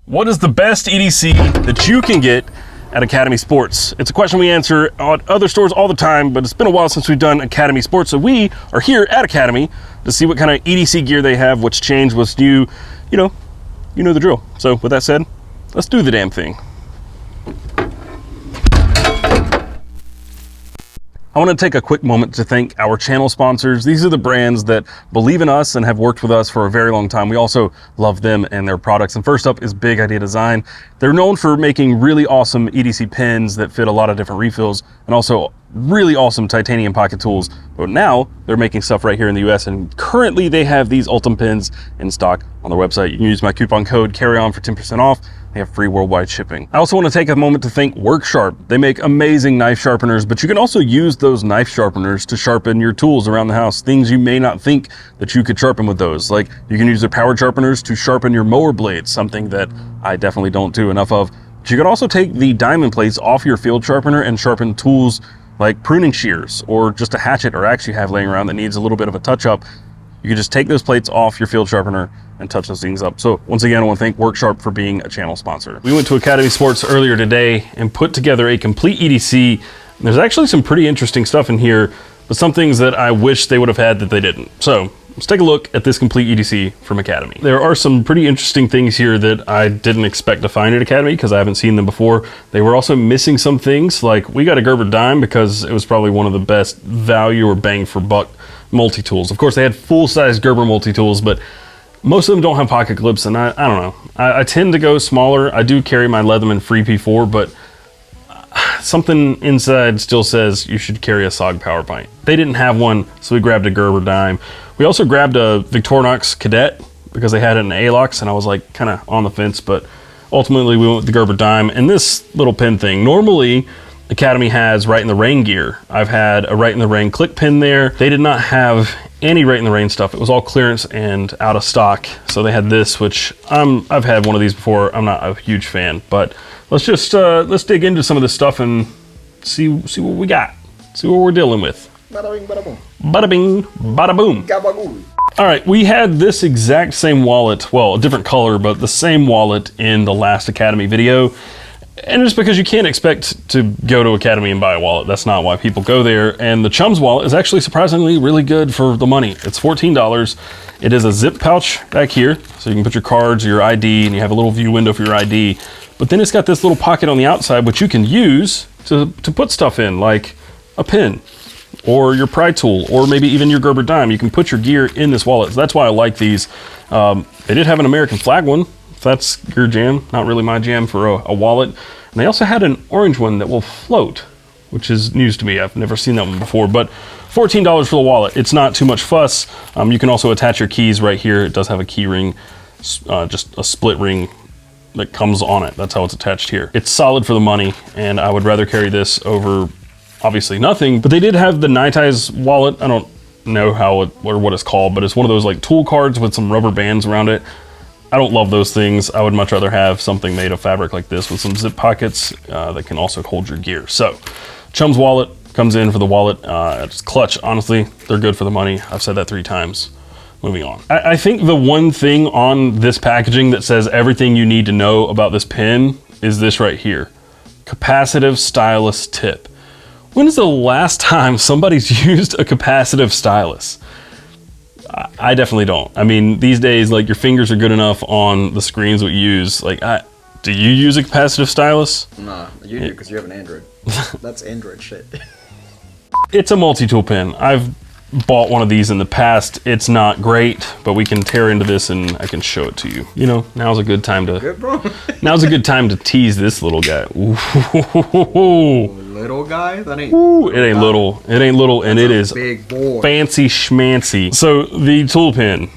What is the best EDC that you can get at Academy Sports? It's a question we answer at other stores all the time, but it's been a while since we've done Academy Sports, so we are here at Academy to see what kind of EDC gear they have, what's changed, what's new. You know the drill. So with that said, let's do the damn thing. I want to take a quick moment to thank our channel sponsors. These are the brands that believe in us and have worked with us for a very long time. We also love them and their products. And first up is Big Idea Design. They're known for making really awesome EDC pins that fit a lot of different refills and also really awesome titanium pocket tools. But now they're making stuff right here in the US, and currently they have these Ultim pins in stock on their website. You can use my coupon code CARRYON for 10% off. They have free worldwide shipping. I also want to take a moment to thank WorkSharp. They make amazing knife sharpeners, but you can also use those knife sharpeners to sharpen your tools around the house, things you may not think that you could sharpen with those. Like you can use their power sharpeners to sharpen your mower blades, something that I definitely don't do enough of. But you can also take the diamond plates off your field sharpener and sharpen tools like pruning shears or just a hatchet or axe you have laying around that needs a little bit of a touch up. You can just take those plates off your field sharpener and touch those things up. So once again, I want to thank WorkSharp for being a channel sponsor. We went to Academy Sports earlier today and put together a complete EDC. There's actually some pretty interesting stuff in here, but some things that I wish they would have had that they didn't. So let's take a look at this complete EDC from Academy. There are some pretty interesting things here that I didn't expect to find at Academy because I haven't seen them before. They were also missing some things, like we got a Gerber dime because it was probably one of the best value or bang for buck multi-tools. Of course, they had full-size Gerber multi-tools, but most of them don't have pocket clips, and I don't know. I tend to go smaller. I do carry my Leatherman Free P4, but something inside still says you should carry a SOG power pint. They didn't have one, so we grabbed a Gerber dime. We also grabbed a Victorinox Cadet because they had it in ALOX, and I was like kind of on the fence, but ultimately we went with the Gerber dime. And this little pin thing, normally Academy has Right in the Rain gear. I've had a Right in the Rain click pin there. They did not have any Right in the Rain stuff. It was all clearance and out of stock. So they had this, which I've had one of these before. I'm not a huge fan, but let's just let's dig into some of this stuff and see what we got. See what we're dealing with. Bada bing, bada boom. Bada bing, bada boom. Gabagool. All right, we had this exact same wallet, well, a different color, but the same wallet in the last Academy video. And just because you can't expect to go to Academy and buy a wallet, that's not why people go there. And the Chums wallet is actually surprisingly really good for the money. It's $14. It is a zip pouch back here, so you can put your cards or your ID, and you have a little view window for your ID. But then it's got this little pocket on the outside, which you can use to put stuff in, like a pin or your pry tool, or maybe even your Gerber dime. You can put your gear in this wallet. So that's why I like these. They did have an American flag one. If that's your jam, not really my jam for a wallet. And they also had an orange one that will float, which is news to me. I've never seen that one before, but $14 for the wallet. It's not too much fuss. You can also attach your keys right here. It does have a key ring, just a split ring that comes on it. That's how it's attached here. It's solid for the money, and I would rather carry this over obviously nothing. But they did have the Nitei's wallet. I don't know how it or what it's called, but it's one of those like tool cards with some rubber bands around it. I don't love those things. I would much rather have something made of fabric like this with some zip pockets that can also hold your gear. So Chum's wallet comes in for the wallet. It's clutch, honestly. They're good for the money. I've said that 3 times. Moving on. I think the one thing on this packaging that says everything you need to know about this pin is this right here. Capacitive stylus tip. When is the last time somebody's used a capacitive stylus? I definitely don't. I mean, these days, like, your fingers are good enough on the screens we use. Like, do you use a capacitive stylus? Nah, you do because you have an Android. That's Android shit. It's a multi-tool pen. I've bought one of these in the past. It's not great, but we can tear into this and I can show it to you. You know, now's a good time to. Good, bro. Now's a good time to tease this little guy. Ooh. Little guy? That ain't. Ooh, it ain't little. It ain't little, and it is big boy. Fancy schmancy. So the tool pen,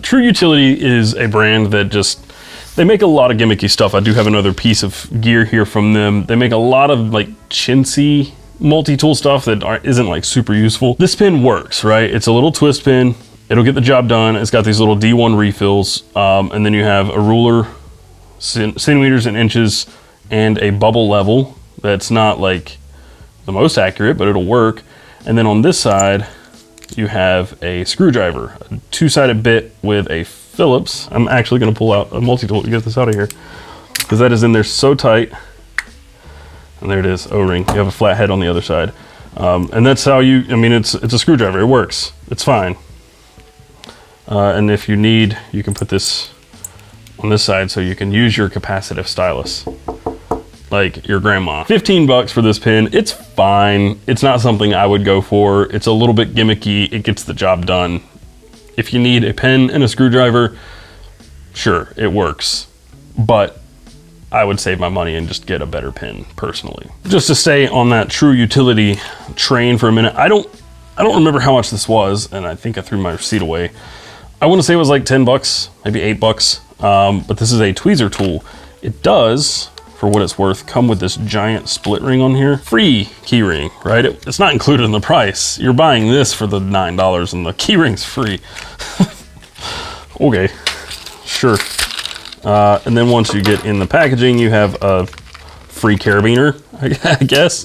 True Utility is a brand that just, they make a lot of gimmicky stuff. I do have another piece of gear here from them. They make a lot of like chintzy multi-tool stuff that isn't like super useful. This pin works, right? It's a little twist pin. It'll get the job done. It's got these little D1 refills, and then you have a ruler, centimeters and inches, and a bubble level that's not like the most accurate, but it'll work. And then on this side, you have a screwdriver, a 2-sided bit with a Phillips. I'm actually gonna pull out a multi-tool to get this out of here. because that is in there so tight. And there it is, O-ring. You have a flat head on the other side. And that's how you, I mean, it's a screwdriver. It works. It's fine. And if you need, you can put this on this side so you can use your capacitive stylus, like your grandma. 15 bucks for this pin. It's fine. It's not something I would go for. It's a little bit gimmicky. It gets the job done. If you need a pen and a screwdriver, sure, it works. But I would save my money and just get a better pin personally. Just to stay on that true utility train for a minute, I don't remember how much this was, and I think I threw my receipt away. I want to say it was like 10 bucks, maybe 8 bucks. But this is a tweezer tool. It does, for what it's worth, come with this giant split ring on here. Free key ring, right? It's not included in the price. You're buying this for the $9 and the key ring's free. Okay, sure. And then once you get in the packaging, you have a free carabiner, I guess.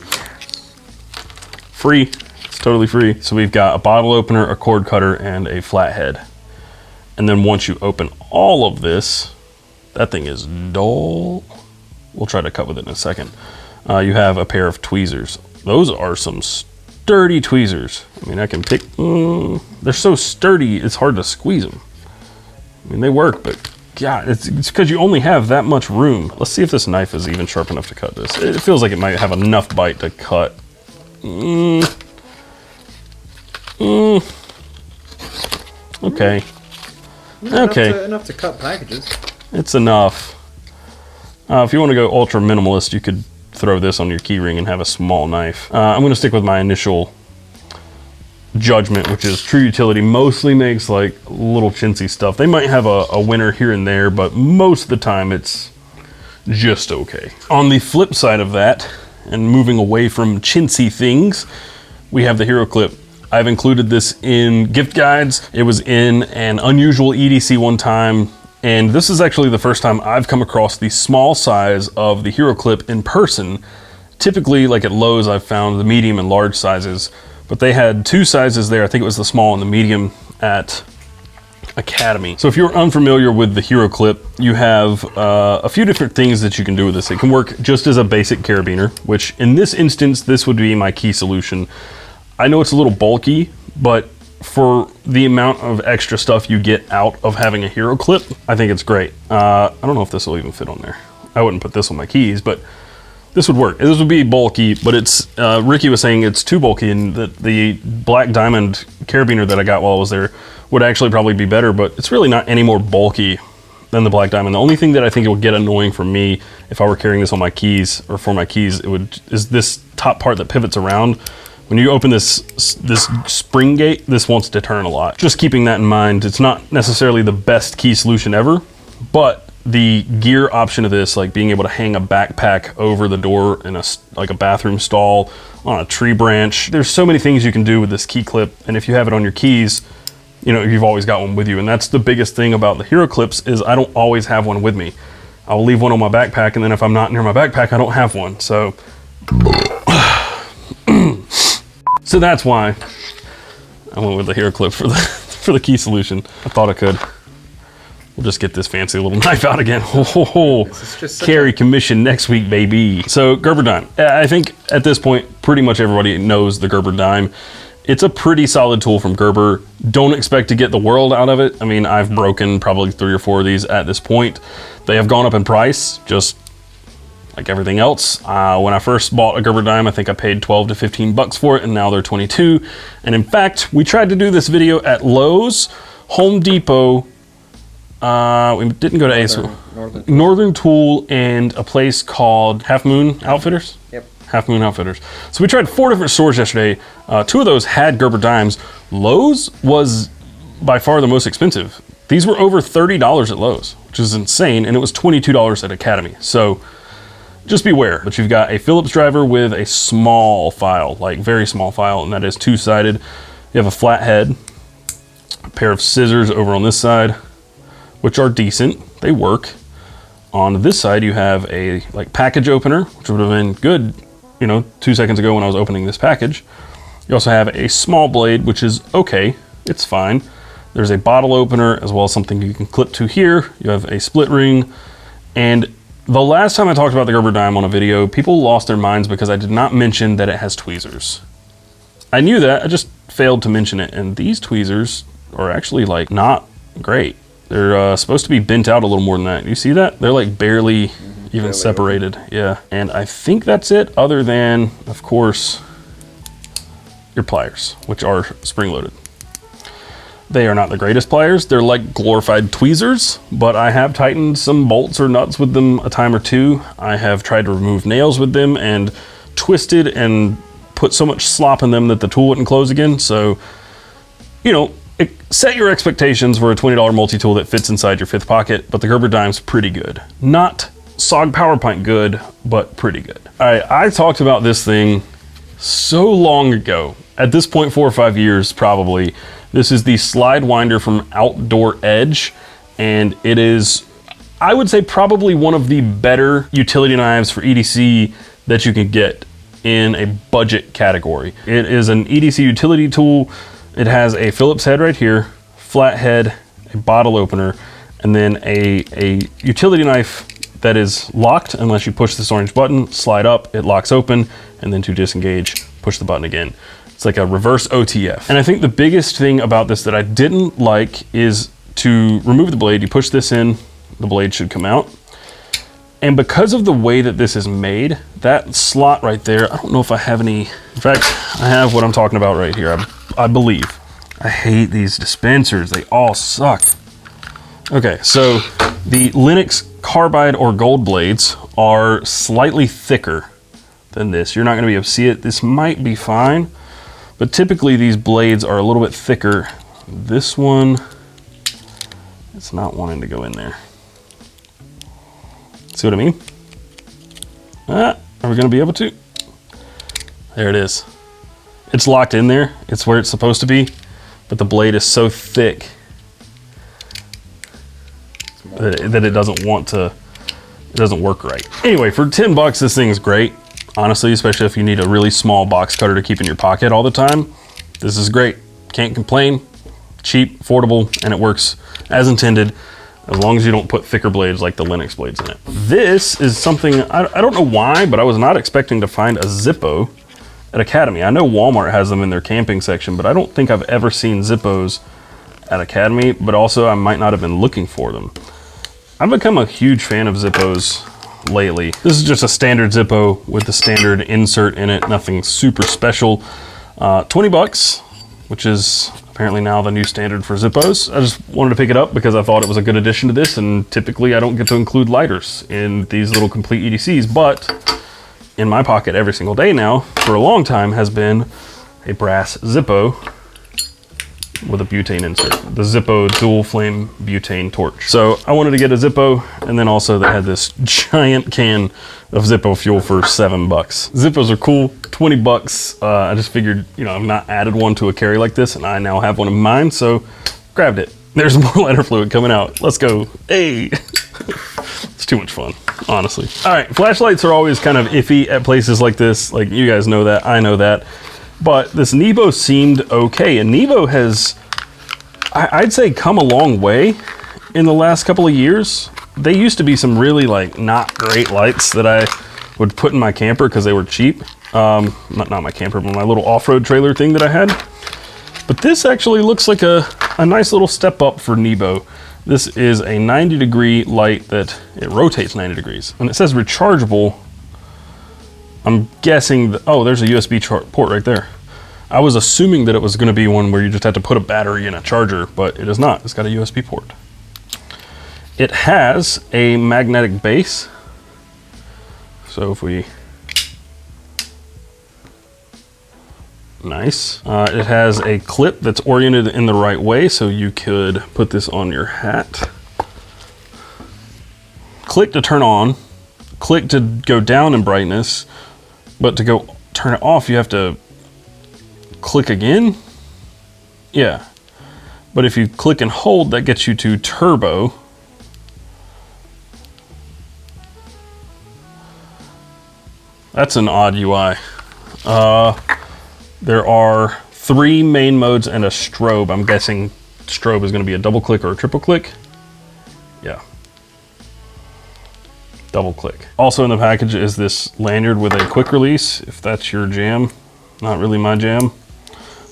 Free, it's totally free. So we've got a bottle opener, a cord cutter, and a flathead. And then once you open all of this, that thing is dull. We'll try to cut with it in a second. You have a pair of tweezers. Those are some sturdy tweezers. I mean, I can pick, they're so sturdy, it's hard to squeeze them. I mean, they work, but God, it's because you only have that much room. Let's see if this knife is even sharp enough to cut this. It feels like it might have enough bite to cut. Okay. Okay. Enough to cut packages. It's enough. If you want to go ultra minimalist, you could throw this on your keyring and have a small knife. I'm going to stick with my initial judgment, which is True Utility mostly makes like little chintzy stuff. They might have a winner here and there, but most of the time it's just okay. On the flip side of that, and moving away from chintzy things, we have the Hero Clip. I've included this in gift guides. It was in an unusual EDC one time, and this is actually the first time I've come across the small size of the Hero Clip in person. Typically, like at Lowe's, I've found the medium and large sizes, but they had two sizes there. I think it was the small and the medium at Academy. So if you're unfamiliar with the Hero Clip, you have a few different things that you can do with this. It can work just as a basic carabiner, which in this instance, this would be my key solution. I know it's a little bulky, but for the amount of extra stuff you get out of having a Hero Clip, I think it's great. I don't know if this will even fit on there. I wouldn't put this on my keys, but this would work. This would be bulky, but it's, Ricky was saying it's too bulky, and the Black Diamond carabiner that I got while I was there would actually probably be better, but it's really not any more bulky than the Black Diamond. The only thing that I think it would get annoying for me if I were carrying this on my keys, or for my keys, is this top part that pivots around. When you open this spring gate, this wants to turn a lot. Just keeping that in mind, it's not necessarily the best key solution ever, but the gear option of this, like being able to hang a backpack over the door in like a bathroom stall, on a tree branch, there's so many things you can do with this key clip, and if you have it on your keys, you know, you've always got one with you. And that's the biggest thing about the Hero Clips, is I don't always have one with me. I'll leave one on my backpack, and then if I'm not near my backpack, I don't have one. So so that's why I went with the Hero Clip for the key solution. I thought I could. We'll just get this fancy little knife out again. Carry commission next week, baby. So Gerber dime. I think at this point, pretty much everybody knows the Gerber dime. It's a pretty solid tool from Gerber. Don't expect to get the world out of it. I mean, I've broken probably 3 or 4 of these at this point. They have gone up in price, just like everything else. When I first bought a Gerber dime, I think I paid 12 to 15 bucks for it, and now they're 22. And in fact, we tried to do this video at Lowe's, Home Depot, we didn't go to Ace. Northern Tool, and a place called Half Moon Outfitters? Yep. Half Moon Outfitters. So we tried 4 different stores yesterday. 2 of those had Gerber dimes. Lowe's was by far the most expensive. These were over $30 at Lowe's, which is insane, and it was $22 at Academy. So just beware. But you've got a Phillips driver with a small file, like very small file, and that is 2-sided. You have a flat head, a pair of scissors over on this side, which are decent. They work. On this side, you have a like package opener, which would have been good, you know, 2 seconds ago when I was opening this package. You also have a small blade, which is okay. It's fine. There's a bottle opener, as well as something you can clip to here. You have a split ring, and The last time I talked about the Gerber dime on a video, people lost their minds because I did not mention that it has tweezers. I knew that, I just failed to mention it, and these tweezers are actually like not great. They're supposed to be bent out a little more than that. You see that? They're like barely even separated. Yeah, and I think that's it, other than, of course, your pliers, which are spring-loaded. They are not the greatest pliers. They're like glorified tweezers, but I have tightened some bolts or nuts with them a time or two. I have tried to remove nails with them and twisted and put so much slop in them that the tool wouldn't close again. So, you know, set your expectations for a $20 multi-tool that fits inside your fifth pocket, but the Gerber dime's pretty good. Not SOG Power Pint good, but pretty good. All right, I talked about this thing so long ago. At this point, 4 or 5 years probably. This is the slide winder from Outdoor Edge, and it is, I would say, probably one of the better utility knives for EDC that you can get in a budget category. It is an EDC utility tool. It has a Phillips head right here, flat head, a bottle opener, and then a utility knife that is locked unless you push this orange button, slide up, it locks open, and then to disengage, push the button again. It's like a reverse OTF. And I think the biggest thing about this that I didn't like is to remove the blade. You push this in, the blade should come out. And because of the way that this is made, that slot right there, I don't know if I have any, in fact, I have what I'm talking about right here, I believe. I hate these dispensers, they all suck. Okay, so the Linux carbide or gold blades are slightly thicker than this. You're not gonna be able to see it. This might be fine, but typically these blades are a little bit thicker. This one, it's not wanting to go in there. See what I mean? Are we gonna be able to? There it is. It's locked in there. It's where it's supposed to be, but the blade is so thick that it doesn't want to, it doesn't work right. Anyway, for 10 bucks, this thing is great. Honestly, especially if you need a really small box cutter to keep in your pocket all the time. This is great. Can't complain. Cheap, affordable, and it works as intended, as long as you don't put thicker blades like the Linux blades in it. This is something, I don't know why, but I was not expecting to find a Zippo at Academy. I know Walmart has them in their camping section, but I don't think I've ever seen Zippos at Academy, but also I might not have been looking for them. I've become a huge fan of Zippos lately. This is just a standard Zippo with the standard insert in it, nothing super special. 20 bucks, which is apparently now the new standard for Zippos. I just wanted to pick it up because I thought it was a good addition to this, and typically I don't get to include lighters in these little complete EDCs, but in my pocket every single day now, for a long time, has been a brass Zippo with a butane insert, the Zippo dual flame butane torch. So I wanted to get a Zippo, and then also they had this giant can of Zippo fuel for 7 bucks. Zippos are cool, 20 bucks. I just figured, you know, I've not added one to a carry like this, and I now have one of mine, so grabbed it. There's more lighter fluid coming out. Let's go. Hey. It's too much fun, honestly. All right, flashlights are always kind of iffy at places like this. Like, you guys know that, I know that. But this Nevo seemed okay, and Nevo has, I'd say, come a long way in the last couple of years. They used to be some really like not great lights that I would put in my camper because they were cheap. Not my camper, but my little off-road trailer thing that I had. But this actually looks like a nice little step up for Nevo. This is a 90-degree light that it rotates 90 degrees. And it says rechargeable. I'm guessing that, oh, there's a USB port right there. I was assuming that it was gonna be one where you just had to put a battery in a charger, but it is not. It's got a USB port. It has a magnetic base. So if we, nice. It has a clip that's oriented in the right way, so you could put this on your hat. Click to turn on, click to go down in brightness, but to go turn it off, you have to click again. Yeah, but if you click and hold, that gets you to turbo. That's an odd UI. There are 3 main modes and a strobe. I'm guessing strobe is going to be a double click or a triple click. Yeah. double click. Also in the package is this lanyard with a quick release, if that's your jam. Not really my jam,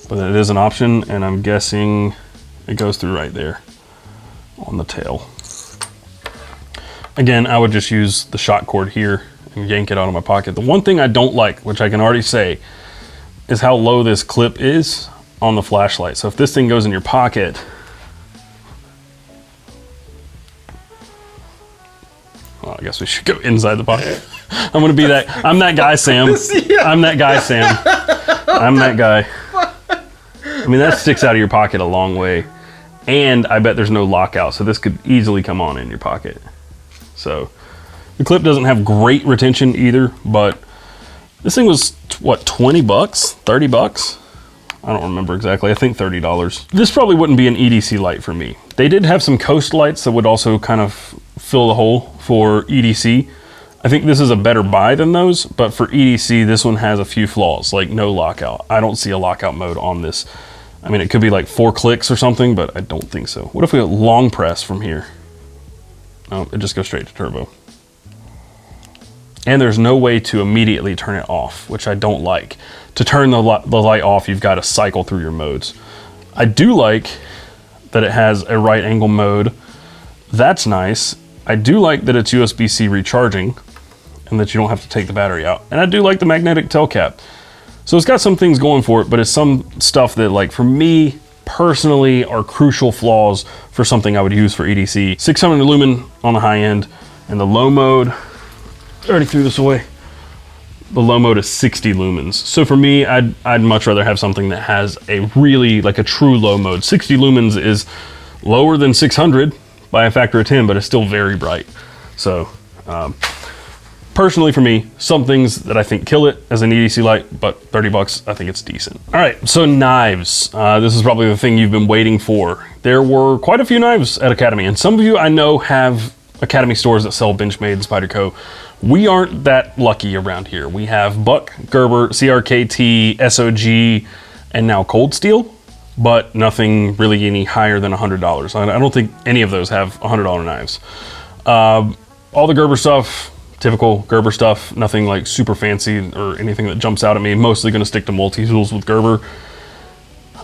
but it is an option, and I'm guessing it goes through right there on the tail. Again, I would just use the shot cord here and yank it out of my pocket. The one thing I don't like, which I can already say, is how low this clip is on the flashlight. So if this thing goes in your pocket, well, I guess we should go inside the pocket. I'm gonna be that, I'm that guy, Sam. I'm that guy, Sam. I'm that guy. I mean, that sticks out of your pocket a long way. And I bet there's no lockout, so this could easily come on in your pocket. So the clip doesn't have great retention either, but this thing was what, 20 bucks, 30 bucks? I don't remember exactly. I think $30. This probably wouldn't be an EDC light for me. They did have some Coast lights that would also kind of fill the hole for EDC. I think this is a better buy than those, but for EDC, this one has a few flaws, like no lockout. I don't see a lockout mode on this. I mean, it could be like 4 clicks or something, but I don't think so. What if we long press from here? Oh, it just goes straight to turbo. And there's no way to immediately turn it off, which I don't like. To turn the light off, you've got to cycle through your modes. I do like that it has a right angle mode. That's nice. I do like that it's USB-C recharging and that you don't have to take the battery out. And I do like the magnetic tail cap. So it's got some things going for it, but it's some stuff that, like, for me personally, are crucial flaws for something I would use for EDC. 600 lumen on the high end, and the low mode, I already threw this away. The low mode is 60 lumens. So for me, I'd much rather have something that has a really, like a true low mode. 60 lumens is lower than 600 by a factor of 10, but it's still very bright. So personally for me, some things that I think kill it as an EDC light, but 30 bucks, I think it's decent. All right, so knives. This is probably the thing you've been waiting for. There were quite a few knives at Academy, and some of you I know have Academy stores that sell Benchmade and Spyderco. We aren't that lucky around here. We have Buck, Gerber, CRKT, SOG, and now Cold Steel, but nothing really any higher than $100. I don't think any of those have $100 knives. All the Gerber stuff, typical Gerber stuff, nothing like super fancy or anything that jumps out at me. Mostly gonna stick to multi-tools with Gerber.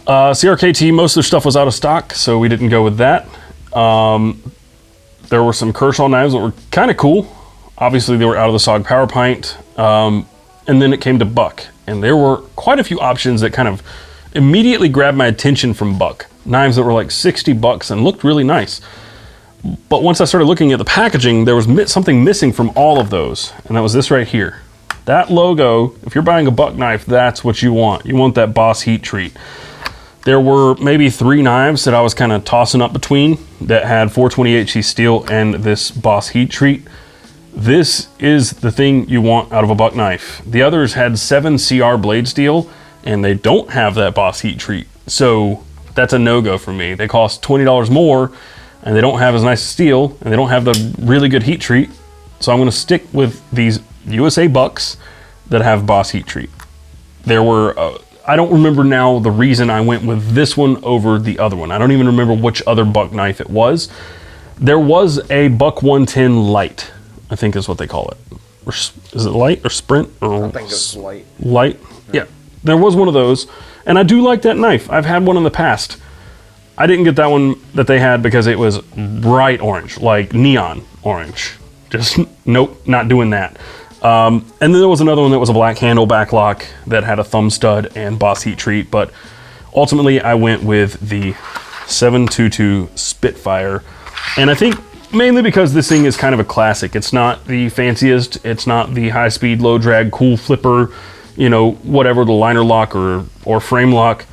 CRKT, most of their stuff was out of stock, so we didn't go with that. There were some Kershaw knives that were kind of cool. Obviously they were out of the SOG Power Pint. And then it came to Buck, and there were quite a few options that kind of immediately grabbed my attention from Buck. Knives that were like 60 bucks and looked really nice. But once I started looking at the packaging, there was something missing from all of those, and that was this right here. That logo, if you're buying a Buck knife, that's what you want. You want that Boss heat treat. There were maybe 3 knives that I was kind of tossing up between that had 420HC steel and this Boss heat treat. This is the thing you want out of a Buck knife. The others had 7 CR blade steel, and they don't have that Boss heat treat. So that's a no-go for me. They cost $20 more, and they don't have as nice steel, and they don't have the really good heat treat. So I'm gonna stick with these USA Bucks that have Boss heat treat. There were, I don't remember now the reason I went with this one over the other one. I don't even remember which other Buck knife it was. There was a Buck 110 Light, I think is what they call it. Or, is it Light or Sprint? Or I think it's light. Light, yeah. There was one of those, and I do like that knife. I've had one in the past. I didn't get that one that they had because it was bright orange, like neon orange. Just, nope, not doing that. And then there was another one that was a black handle backlock that had a thumb stud and Boss heat treat, but ultimately I went with the 722 Spitfire. And I think mainly because this thing is kind of a classic. It's not the fanciest, it's not the high speed, low drag, cool flipper, you know, whatever, the liner lock or frame lock.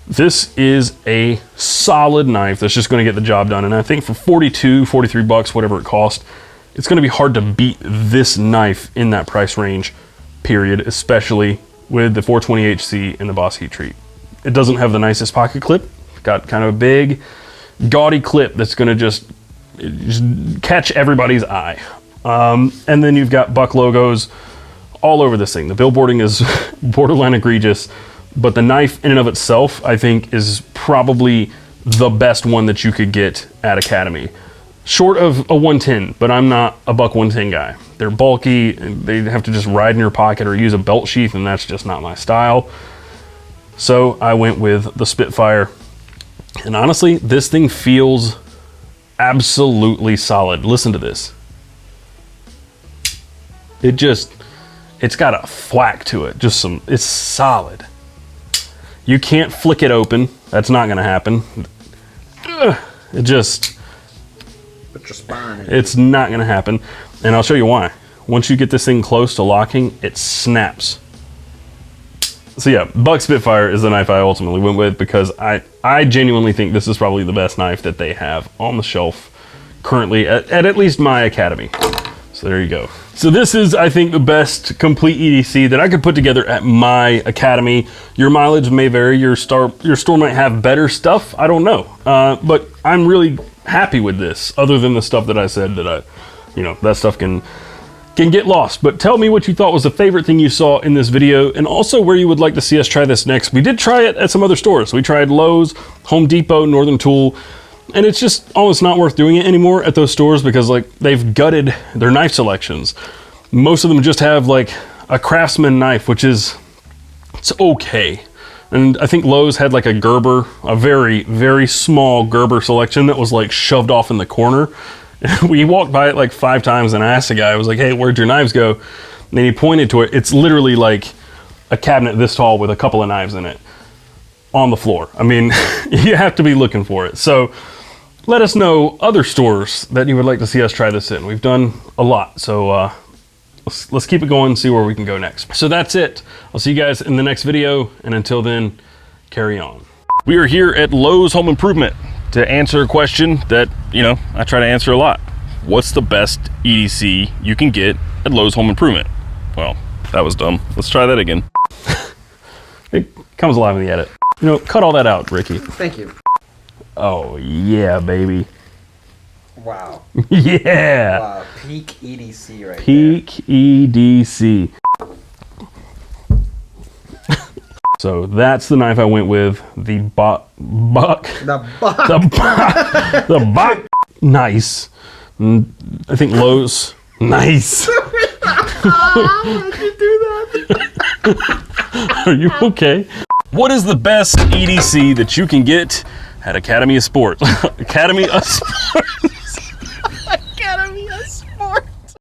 This is a solid knife that's just gonna get the job done. And I think for 42, 43 bucks, whatever it cost, it's gonna be hard to beat this knife in that price range, period, especially with the 420HC and the Boss heat treat. It doesn't have the nicest pocket clip. It's got kind of a big, gaudy clip that's gonna just catch everybody's eye. And then you've got Buck logos all over this thing. The billboarding is borderline egregious, but the knife in and of itself, I think, is probably the best one that you could get at Academy. Short of a 110, but I'm not a Buck 110 guy. They're bulky, they have to just ride in your pocket or use a belt sheath, and that's just not my style. So I went with the Spitfire. And honestly, this thing feels absolutely solid. Listen to this. It's got a thwack to it. It's solid. You can't flick it open. That's not gonna happen. Put your spine in. It's not gonna happen. And I'll show you why. Once you get this thing close to locking, it snaps. So yeah, Buck Spitfire is the knife I ultimately went with because I genuinely think this is probably the best knife that they have on the shelf currently at least my academy. So there you go. So this is, I think, the best complete EDC that I could put together at my academy. Your mileage may vary. Your store might have better stuff. I don't know. But I'm really happy with this, other than the stuff that I said that that stuff can get lost. But tell me what you thought was the favorite thing you saw in this video, and also where you would like to see us try this next. We did try it at some other stores. We tried Lowe's, Home Depot, Northern Tool, and it's just almost not worth doing it anymore at those stores because like they've gutted their knife selections. Most of them just have like a Craftsman knife, which it's okay. And I think Lowe's had like a Gerber, a very, very small Gerber selection that was like shoved off in the corner. We walked by it like 5 times and I asked the guy, I was like, hey, where'd your knives go? And then he pointed to it. It's literally like a cabinet this tall with a couple of knives in it on the floor. I mean, you have to be looking for it. So let us know other stores that you would like to see us try this in. We've done a lot. So let's keep it going and see where we can go next. So that's it. I'll see you guys in the next video. And until then, carry on. We are here at Lowe's Home Improvement to answer a question that, I try to answer a lot. What's the best EDC you can get at Lowe's Home Improvement? Well, that was dumb. Let's try that again. It comes alive in the edit. Cut all that out, Ricky. Thank you. Oh, yeah, baby. Wow. Yeah. Wow. Peak EDC right Peak EDC. So that's the knife I went with, the Buck. The Buck. The Buck. Nice. I think Lowe's. Nice. How did you do that? Are you okay? What is the best EDC that you can get at Academy of Sports? Academy of Sports.